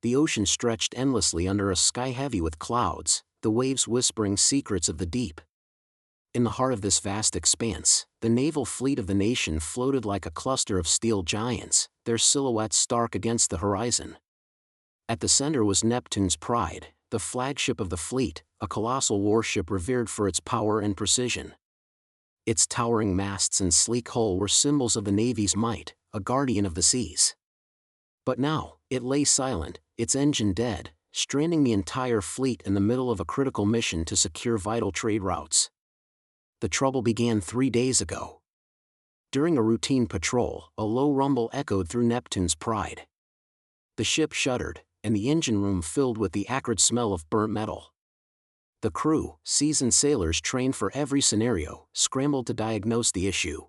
the ocean stretched endlessly under a sky heavy with clouds, the waves whispering secrets of the deep. In the heart of this vast expanse, the naval fleet of the nation floated like a cluster of steel giants, their silhouettes stark against the horizon. At the center was Neptune's Pride, the flagship of the fleet, a colossal warship revered for its power and precision. Its towering masts and sleek hull were symbols of the Navy's might, a guardian of the seas. But now, it lay silent, its engine dead, stranding the entire fleet in the middle of a critical mission to secure vital trade routes. The trouble began 3 days ago. During a routine patrol, a low rumble echoed through Neptune's Pride. The ship shuddered, and the engine room filled with the acrid smell of burnt metal. The crew, seasoned sailors trained for every scenario, scrambled to diagnose the issue.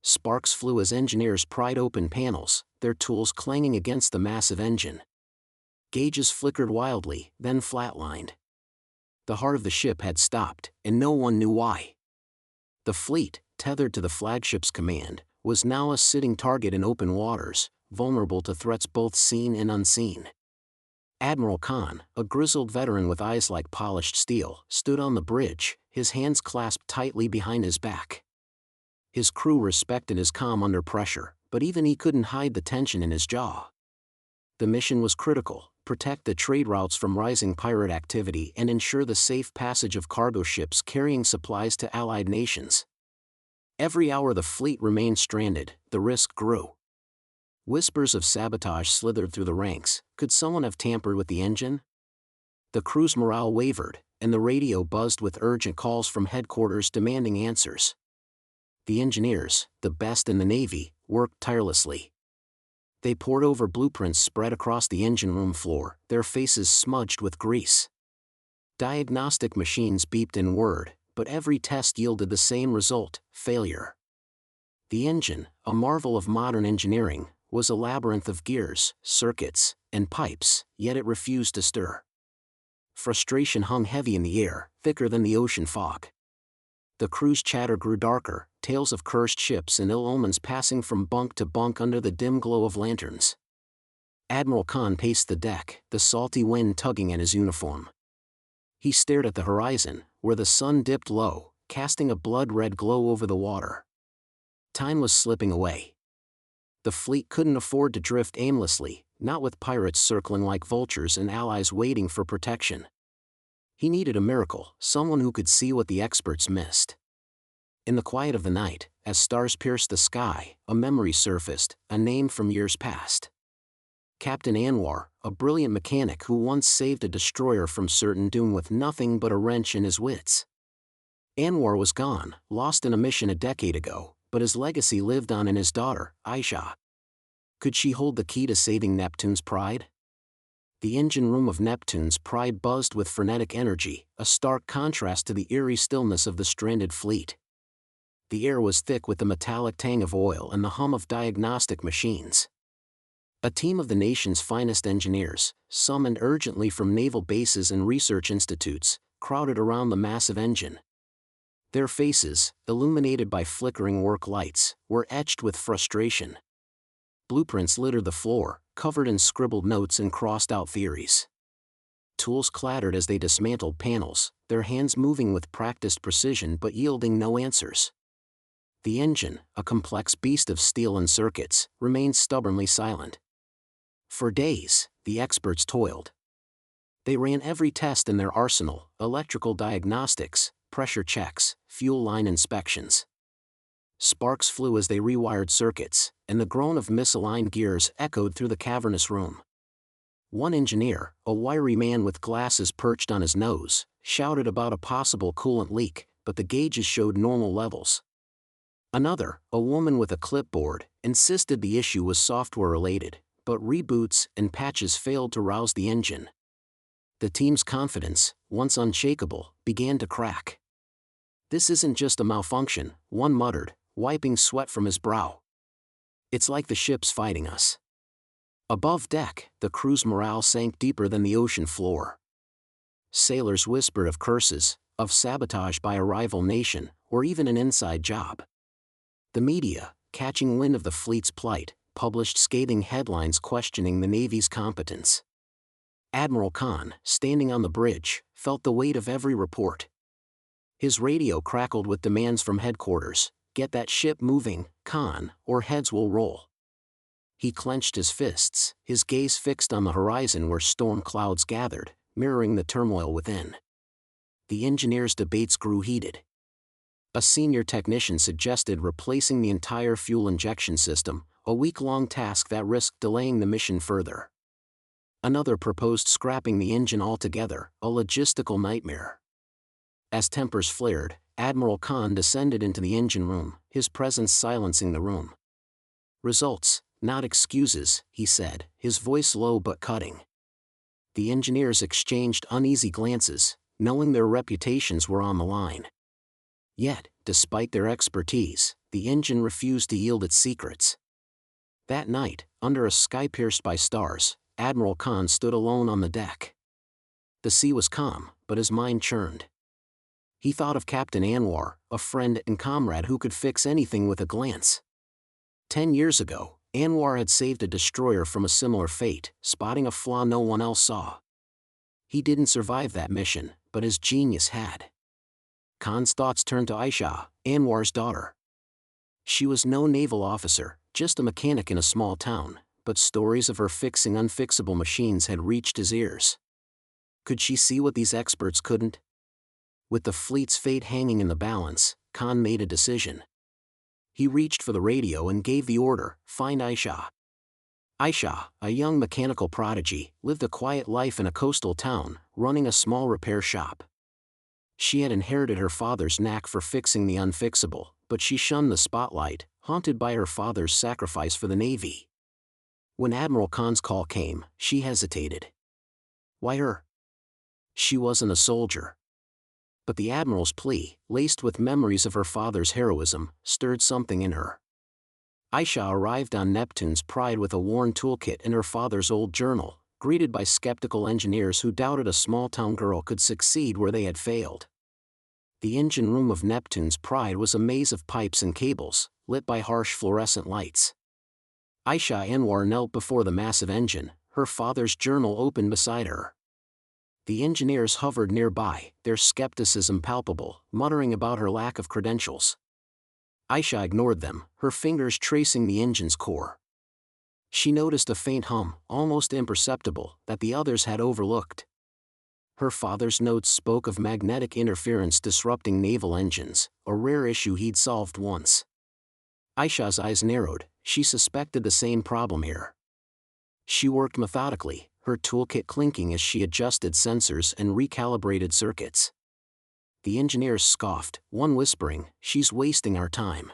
Sparks flew as engineers pried open panels, their tools clanging against the massive engine. Gauges flickered wildly, then flatlined. The heart of the ship had stopped, and no one knew why. The fleet, tethered to the flagship's command, was now a sitting target in open waters, vulnerable to threats both seen and unseen. Admiral Khan, a grizzled veteran with eyes like polished steel, stood on the bridge, his hands clasped tightly behind his back. His crew respected his calm under pressure, but even he couldn't hide the tension in his jaw. The mission was critical: protect the trade routes from rising pirate activity and ensure the safe passage of cargo ships carrying supplies to allied nations. Every hour the fleet remained stranded, the risk grew. Whispers of sabotage slithered through the ranks. Could someone have tampered with the engine? The crew's morale wavered, and the radio buzzed with urgent calls from headquarters demanding answers. The engineers, the best in the Navy, worked tirelessly. They pored over blueprints spread across the engine room floor, their faces smudged with grease. Diagnostic machines beeped in word, but every test yielded the same result: failure. The engine, a marvel of modern engineering, was a labyrinth of gears, circuits, and pipes, yet it refused to stir. Frustration hung heavy in the air, thicker than the ocean fog. The crew's chatter grew darker, tales of cursed ships and ill omens passing from bunk to bunk under the dim glow of lanterns. Admiral Khan paced the deck, the salty wind tugging at his uniform. He stared at the horizon, where the sun dipped low, casting a blood-red glow over the water. Time was slipping away. The fleet couldn't afford to drift aimlessly, not with pirates circling like vultures and allies waiting for protection. He needed a miracle, someone who could see what the experts missed. In the quiet of the night, as stars pierced the sky, a memory surfaced, a name from years past. Captain Anwar, a brilliant mechanic who once saved a destroyer from certain doom with nothing but a wrench in his wits. Anwar was gone, lost in a mission a decade ago, but his legacy lived on in his daughter, Aisha. Could she hold the key to saving Neptune's Pride? The engine room of Neptune's Pride buzzed with frenetic energy, a stark contrast to the eerie stillness of the stranded fleet. The air was thick with the metallic tang of oil and the hum of diagnostic machines. A team of the nation's finest engineers, summoned urgently from naval bases and research institutes, crowded around the massive engine. Their faces, illuminated by flickering work lights, were etched with frustration. Blueprints littered the floor, covered in scribbled notes and crossed-out theories. Tools clattered as they dismantled panels, their hands moving with practiced precision but yielding no answers. The engine, a complex beast of steel and circuits, remained stubbornly silent. For days, the experts toiled. They ran every test in their arsenal: electrical diagnostics, pressure checks, fuel line inspections. Sparks flew as they rewired circuits, and the groan of misaligned gears echoed through the cavernous room. One engineer, a wiry man with glasses perched on his nose, shouted about a possible coolant leak, but the gauges showed normal levels. Another, a woman with a clipboard, insisted the issue was software-related, but reboots and patches failed to rouse the engine. The team's confidence, once unshakable, began to crack. "This isn't just a malfunction," one muttered, wiping sweat from his brow. "It's like the ship's fighting us." Above deck, the crew's morale sank deeper than the ocean floor. Sailors whispered of curses, of sabotage by a rival nation, or even an inside job. The media, catching wind of the fleet's plight, published scathing headlines questioning the Navy's competence. Admiral Khan, standing on the bridge, felt the weight of every report. His radio crackled with demands from headquarters: "Get that ship moving, Khan, or heads will roll." He clenched his fists, his gaze fixed on the horizon where storm clouds gathered, mirroring the turmoil within. The engineers' debates grew heated. A senior technician suggested replacing the entire fuel injection system, a week-long task that risked delaying the mission further. Another proposed scrapping the engine altogether, a logistical nightmare. As tempers flared, Admiral Khan descended into the engine room, his presence silencing the room. "Results, not excuses," he said, his voice low but cutting. The engineers exchanged uneasy glances, knowing their reputations were on the line. Yet, despite their expertise, the engine refused to yield its secrets. That night, under a sky pierced by stars, Admiral Khan stood alone on the deck. The sea was calm, but his mind churned. He thought of Captain Anwar, a friend and comrade who could fix anything with a glance. 10 years ago, Anwar had saved a destroyer from a similar fate, spotting a flaw no one else saw. He didn't survive that mission, but his genius had. Khan's thoughts turned to Aisha, Anwar's daughter. She was no naval officer, just a mechanic in a small town, but stories of her fixing unfixable machines had reached his ears. Could she see what these experts couldn't? With the fleet's fate hanging in the balance, Khan made a decision. He reached for the radio and gave the order, "Find Aisha." Aisha, a young mechanical prodigy, lived a quiet life in a coastal town, running a small repair shop. She had inherited her father's knack for fixing the unfixable, but she shunned the spotlight, haunted by her father's sacrifice for the Navy. When Admiral Khan's call came, she hesitated. Why her? She wasn't a soldier. But the Admiral's plea, laced with memories of her father's heroism, stirred something in her. Aisha arrived on Neptune's Pride with a worn toolkit and her father's old journal, greeted by skeptical engineers who doubted a small-town girl could succeed where they had failed. The engine room of Neptune's Pride was a maze of pipes and cables, lit by harsh fluorescent lights. Aisha Anwar knelt before the massive engine, her father's journal open beside her. The engineers hovered nearby, their skepticism palpable, muttering about her lack of credentials. Aisha ignored them, her fingers tracing the engine's core. She noticed a faint hum, almost imperceptible, that the others had overlooked. Her father's notes spoke of magnetic interference disrupting naval engines, a rare issue he'd solved once. Aisha's eyes narrowed, she suspected the same problem here. She worked methodically, her toolkit clinking as she adjusted sensors and recalibrated circuits. The engineers scoffed, one whispering, "She's wasting our time."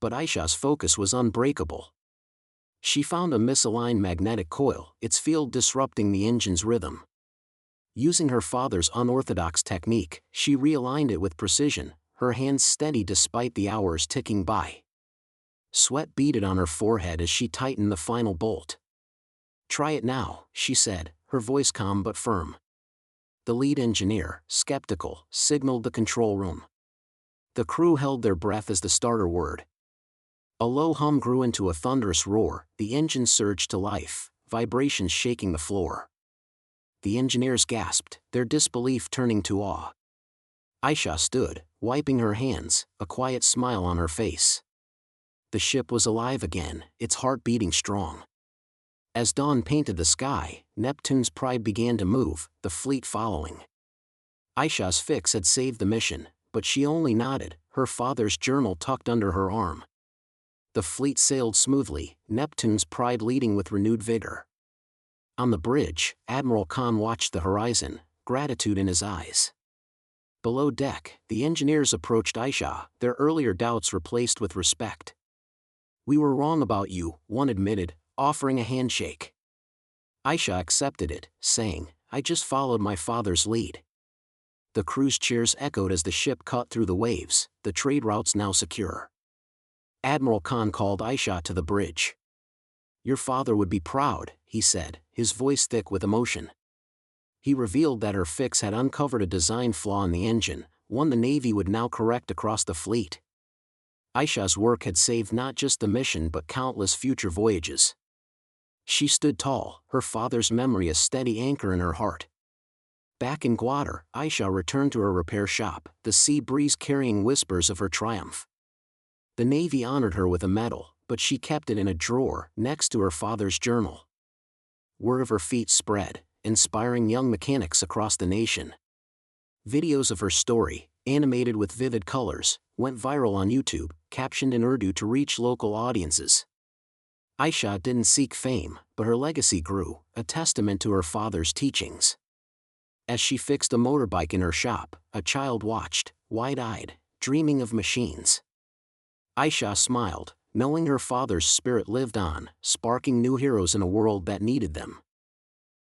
But Aisha's focus was unbreakable. She found a misaligned magnetic coil, its field disrupting the engine's rhythm. Using her father's unorthodox technique, she realigned it with precision, her hands steady despite the hours ticking by. Sweat beaded on her forehead as she tightened the final bolt. "Try it now," she said, her voice calm but firm. The lead engineer, skeptical, signaled the control room. The crew held their breath as the starter whirred. A low hum grew into a thunderous roar, the engine surged to life, vibrations shaking the floor. The engineers gasped, their disbelief turning to awe. Aisha stood, wiping her hands, a quiet smile on her face. The ship was alive again, its heart beating strong. As dawn painted the sky, Neptune's Pride began to move, the fleet following. Aisha's fix had saved the mission, but she only nodded, her father's journal tucked under her arm. The fleet sailed smoothly, Neptune's Pride leading with renewed vigor. On the bridge, Admiral Khan watched the horizon, gratitude in his eyes. Below deck, the engineers approached Aisha, their earlier doubts replaced with respect. "We were wrong about you," one admitted, offering a handshake. Aisha accepted it, saying, "I just followed my father's lead." The crew's cheers echoed as the ship cut through the waves, the trade routes now secure. Admiral Khan called Aisha to the bridge. "Your father would be proud," he said, his voice thick with emotion. He revealed that her fix had uncovered a design flaw in the engine, one the Navy would now correct across the fleet. Aisha's work had saved not just the mission but countless future voyages. She stood tall, her father's memory a steady anchor in her heart. Back in Gwadar, Aisha returned to her repair shop, the sea breeze carrying whispers of her triumph. The Navy honored her with a medal, but she kept it in a drawer next to her father's journal. Word of her feat spread, inspiring young mechanics across the nation. Videos of her story, animated with vivid colors, went viral on YouTube, captioned in Urdu to reach local audiences. Aisha didn't seek fame, but her legacy grew, a testament to her father's teachings. As she fixed a motorbike in her shop, a child watched, wide-eyed, dreaming of machines. Aisha smiled, knowing her father's spirit lived on, sparking new heroes in a world that needed them.